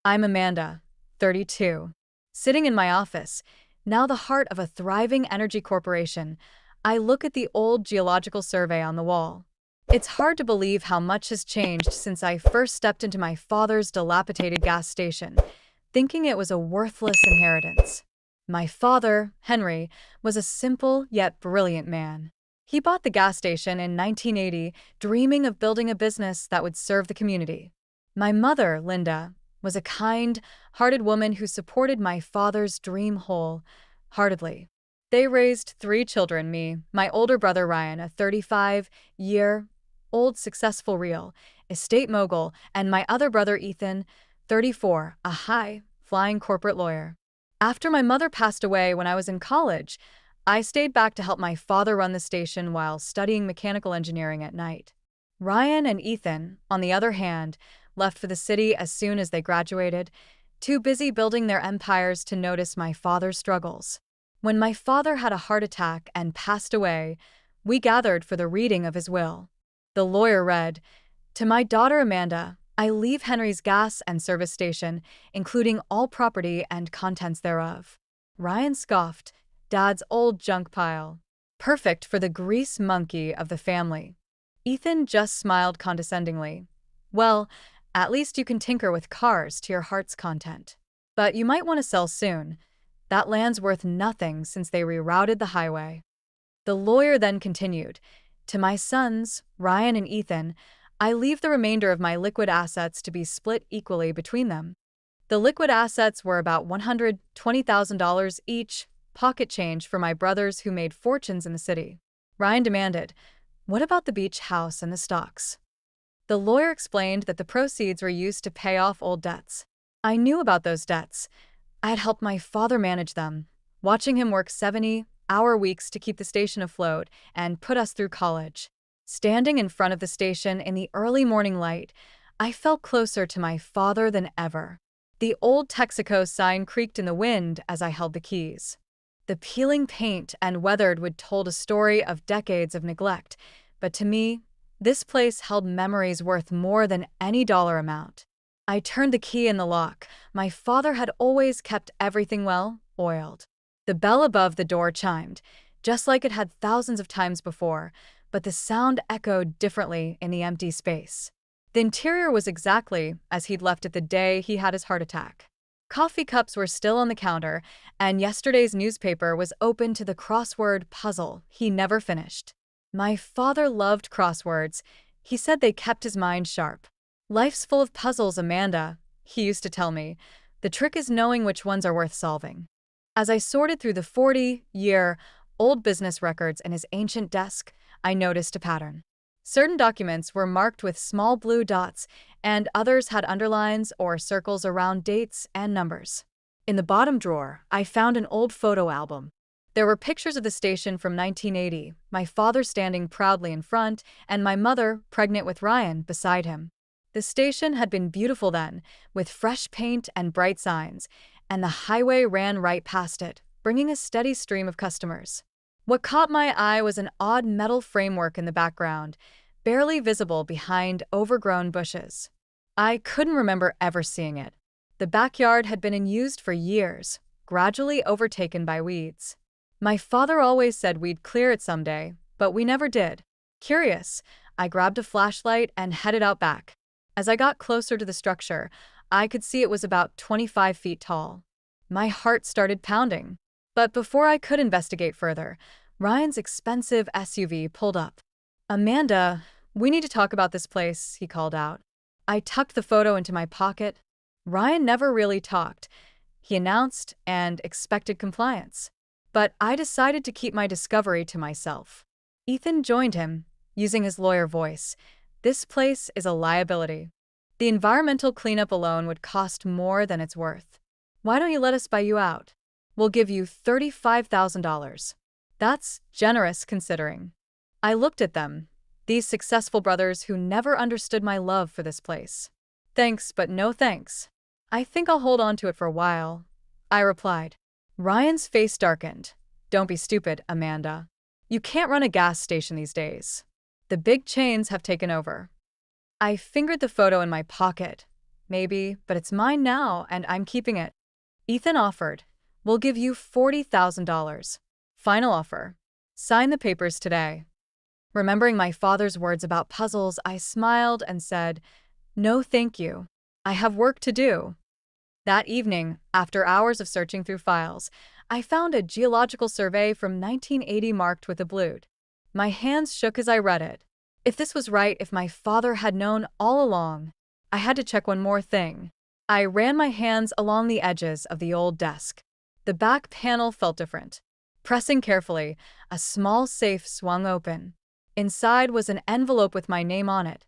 I'm Amanda, 32. Sitting in my office, now the heart of a thriving energy corporation, I look at the old geological survey on the wall. It's hard to believe how much has changed since I first stepped into my father's dilapidated gas station, thinking it was a worthless inheritance. My father, Henry, was a simple yet brilliant man. He bought the gas station in 1980, dreaming of building a business that would serve the community. My mother, Linda, was a kind-hearted woman who supported my father's dream wholeheartedly. They raised three children, me, my older brother Ryan, a 35-year-old successful real estate mogul, and my other brother Ethan, 34, a high-flying corporate lawyer. After my mother passed away when I was in college, I stayed back to help my father run the station while studying mechanical engineering at night. Ryan and Ethan, on the other hand, left for the city as soon as they graduated, too busy building their empires to notice my father's struggles. When my father had a heart attack and passed away, we gathered for the reading of his will. The lawyer read, "To my daughter Amanda, I leave Henry's gas and service station, including all property and contents thereof." Ryan scoffed, "Dad's old junk pile. Perfect for the grease monkey of the family." Ethan just smiled condescendingly. "Well, at least you can tinker with cars to your heart's content. But you might want to sell soon. That land's worth nothing since they rerouted the highway." The lawyer then continued, "To my sons, Ryan and Ethan, I leave the remainder of my liquid assets to be split equally between them." The liquid assets were about $120,000 each, pocket change for my brothers who made fortunes in the city. Ryan demanded, "What about the beach house and the stocks?" The lawyer explained that the proceeds were used to pay off old debts. I knew about those debts. I had helped my father manage them, watching him work 70-hour weeks to keep the station afloat and put us through college. Standing in front of the station in the early morning light, I felt closer to my father than ever. The old Texaco sign creaked in the wind as I held the keys. The peeling paint and weathered wood told a story of decades of neglect, but to me, this place held memories worth more than any dollar amount. I turned the key in the lock. My father had always kept everything well oiled. The bell above the door chimed, just like it had thousands of times before, but the sound echoed differently in the empty space. The interior was exactly as he'd left it the day he had his heart attack. Coffee cups were still on the counter, and yesterday's newspaper was open to the crossword puzzle he never finished. My father loved crosswords. He said they kept his mind sharp. "Life's full of puzzles, Amanda," he used to tell me. "The trick is knowing which ones are worth solving." As I sorted through the 40-year-old business records in his ancient desk, I noticed a pattern. Certain documents were marked with small blue dots, and others had underlines or circles around dates and numbers. In the bottom drawer, I found an old photo album. There were pictures of the station from 1980, my father standing proudly in front, and my mother, pregnant with Ryan, beside him. The station had been beautiful then, with fresh paint and bright signs, and the highway ran right past it, bringing a steady stream of customers. What caught my eye was an odd metal framework in the background, barely visible behind overgrown bushes. I couldn't remember ever seeing it. The backyard had been unused for years, gradually overtaken by weeds. My father always said we'd clear it someday, but we never did. Curious, I grabbed a flashlight and headed out back. As I got closer to the structure, I could see it was about 25 feet tall. My heart started pounding. But before I could investigate further, Ryan's expensive SUV pulled up. "Amanda, we need to talk about this place," he called out. I tucked the photo into my pocket. Ryan never really talked. He announced and expected compliance. But I decided to keep my discovery to myself. Ethan joined him, using his lawyer voice. "This place is a liability. The environmental cleanup alone would cost more than it's worth. Why don't you let us buy you out? We'll give you $35,000. That's generous considering." I looked at them, these successful brothers who never understood my love for this place. "Thanks, but no thanks. I think I'll hold on to it for a while," I replied. Ryan's face darkened. "Don't be stupid, Amanda. You can't run a gas station these days. The big chains have taken over." I fingered the photo in my pocket. maybe, but it's mine now, and I'm keeping it. Ethan offered. We'll give you $40,000. Final offer. Sign the papers today. Remembering my father's words about puzzles, I smiled and said, no, thank you. I have work to do. That evening, after hours of searching through files, I found a geological survey from 1980 marked with a blue. My hands shook as I read it. If this was right, if my father had known all along, I had to check one more thing. I ran my hands along the edges of the old desk. The back panel felt different. Pressing carefully, a small safe swung open. Inside was an envelope with my name on it.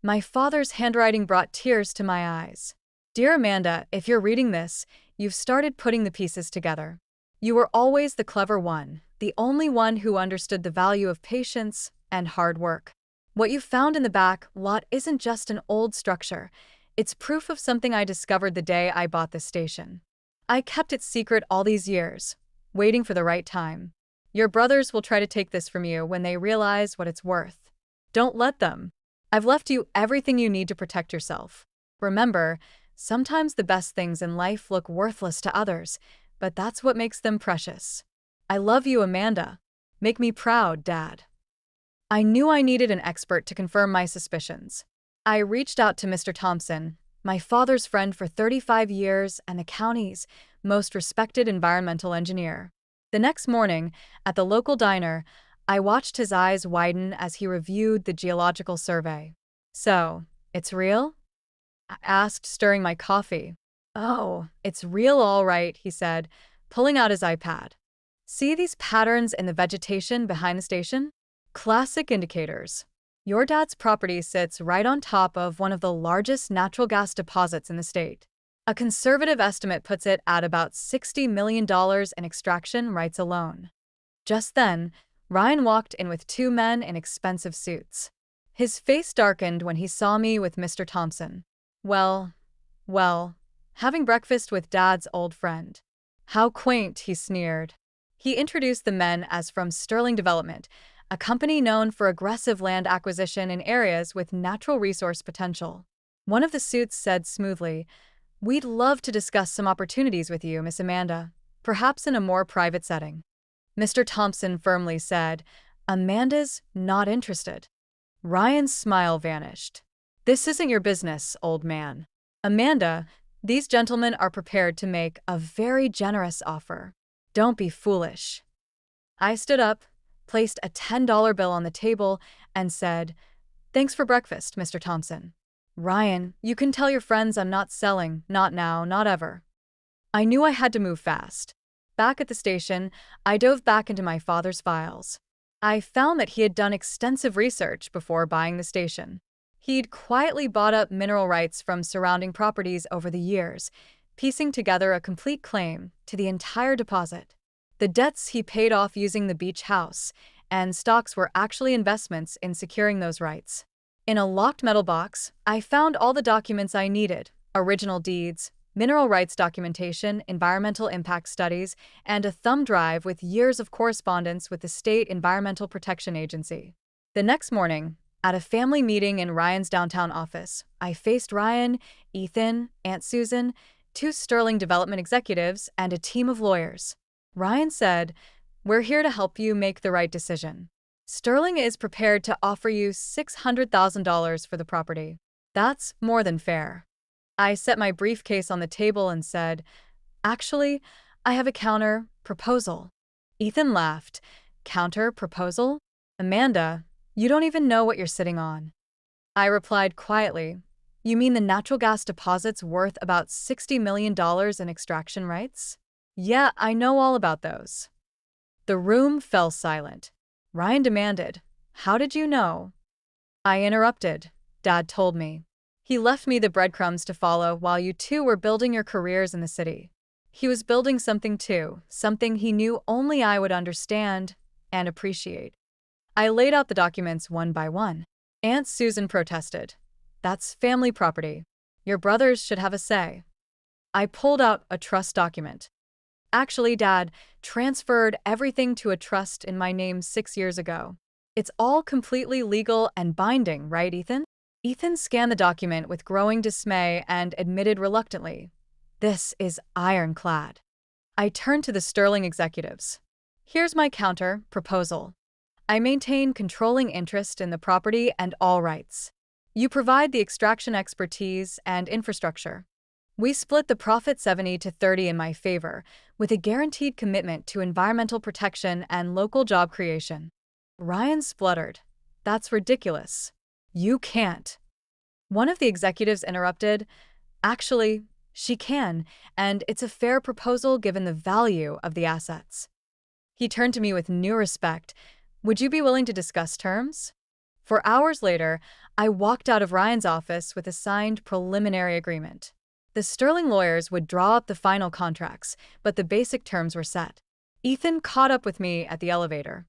My father's handwriting brought tears to my eyes. Dear Amanda, if you're reading this, you've started putting the pieces together. You were always the clever one, the only one who understood the value of patience and hard work. What you found in the back lot isn't just an old structure. It's proof of something I discovered the day I bought this station. I kept it secret all these years, waiting for the right time. Your brothers will try to take this from you when they realize what it's worth. Don't let them. I've left you everything you need to protect yourself. Remember, sometimes the best things in life look worthless to others, but that's what makes them precious. I love you, Amanda. Make me proud, Dad. I knew I needed an expert to confirm my suspicions. I reached out to Mr. Thompson, my father's friend for 35 years and the county's most respected environmental engineer. The next morning, at the local diner, I watched his eyes widen as he reviewed the geological survey. So, it's real? I asked, stirring my coffee. Oh, it's real all right, he said, pulling out his iPad. See these patterns in the vegetation behind the station? Classic indicators. Your dad's property sits right on top of one of the largest natural gas deposits in the state. A conservative estimate puts it at about $60 million in extraction rights alone. Just then, Ryan walked in with two men in expensive suits. His face darkened when he saw me with Mr. Thompson. Well, having breakfast with Dad's old friend. How quaint, he sneered. He introduced the men as from Sterling Development, a company known for aggressive land acquisition in areas with natural resource potential. One of the suits said smoothly, "We'd love to discuss some opportunities with you, Miss Amanda, perhaps in a more private setting." Mr. Thompson firmly said, "Amanda's not interested." Ryan's smile vanished. "This isn't your business, old man. Amanda, these gentlemen are prepared to make a very generous offer. Don't be foolish." I stood up, placed a $10 bill on the table, and said, "Thanks for breakfast, Mr. Thompson. Ryan, you can tell your friends I'm not selling, not now, not ever." I knew I had to move fast. Back at the station, I dove back into my father's files. I found that he had done extensive research before buying the station. He'd quietly bought up mineral rights from surrounding properties over the years, piecing together a complete claim to the entire deposit. The debts he paid off using the beach house, and stocks were actually investments in securing those rights. In a locked metal box, I found all the documents I needed: original deeds, mineral rights documentation, environmental impact studies, and a thumb drive with years of correspondence with the State Environmental Protection Agency. The next morning, at a family meeting in Ryan's downtown office, I faced Ryan, Ethan, Aunt Susan, two Sterling Development executives, and a team of lawyers. Ryan said, "We're here to help you make the right decision. Sterling is prepared to offer you $600,000 for the property. That's more than fair." I set my briefcase on the table and said, "Actually, I have a counter-proposal." Ethan laughed. "Counter-proposal? Amanda, you don't even know what you're sitting on." I replied quietly, "You mean the natural gas deposit's worth about $60 million in extraction rights?" "Yeah, I know all about those." The room fell silent. Ryan demanded, "How did you know?" I interrupted. "Dad told me. He left me the breadcrumbs to follow while you two were building your careers in the city. He was building something too, something he knew only I would understand and appreciate." I laid out the documents one by one. Aunt Susan protested. "That's family property. Your brothers should have a say." I pulled out a trust document. "Actually, Dad transferred everything to a trust in my name 6 years ago. It's all completely legal and binding, right, Ethan?" Ethan scanned the document with growing dismay and admitted reluctantly, "This is ironclad." I turned to the Sterling executives. "Here's my counter proposal. I maintain controlling interest in the property and all rights. You provide the extraction expertise and infrastructure. We split the profit 70 to 30 in my favor, with a guaranteed commitment to environmental protection and local job creation." Ryan spluttered, "That's ridiculous. You can't." One of the executives interrupted, "Actually, she can, and it's a fair proposal given the value of the assets." He turned to me with new respect. "Would you be willing to discuss terms?" For hours later, I walked out of Ryan's office with a signed preliminary agreement. The Sterling lawyers would draw up the final contracts, but the basic terms were set. Ethan caught up with me at the elevator.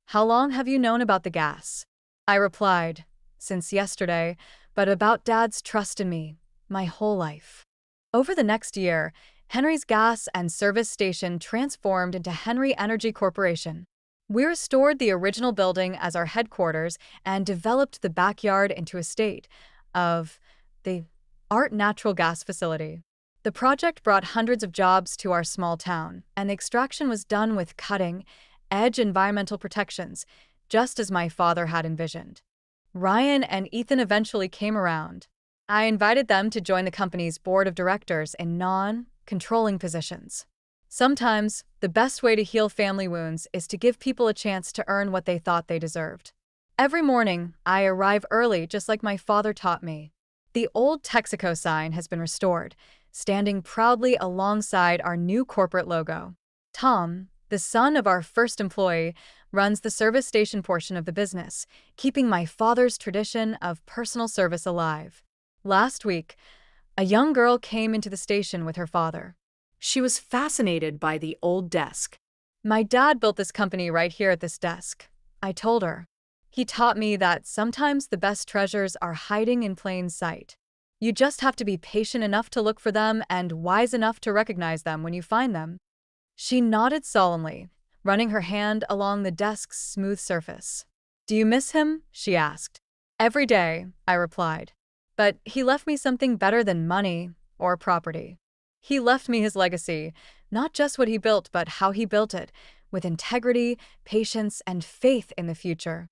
"How long have you known about the gas?" I replied, "Since yesterday, but about Dad's trust in me, my whole life." Over the next year, Henry's Gas and Service Station transformed into Henry Energy Corporation. We restored the original building as our headquarters and developed the backyard into a state of the art natural gas facility. The project brought hundreds of jobs to our small town, and the extraction was done with cutting-edge environmental protections, just as my father had envisioned. Ryan and Ethan eventually came around. I invited them to join the company's board of directors in non-controlling positions. Sometimes, the best way to heal family wounds is to give people a chance to earn what they thought they deserved. Every morning, I arrive early just like my father taught me. The old Texaco sign has been restored, standing proudly alongside our new corporate logo. Tom, the son of our first employee, runs the service station portion of the business, keeping my father's tradition of personal service alive. Last week, a young girl came into the station with her father. She was fascinated by the old desk. "My dad built this company right here at this desk," I told her. "He taught me that sometimes the best treasures are hiding in plain sight. You just have to be patient enough to look for them and wise enough to recognize them when you find them." She nodded solemnly, running her hand along the desk's smooth surface. "Do you miss him?" she asked. "Every day," I replied. "But he left me something better than money or property. He left me his legacy, not just what he built, but how he built it, with integrity, patience, and faith in the future."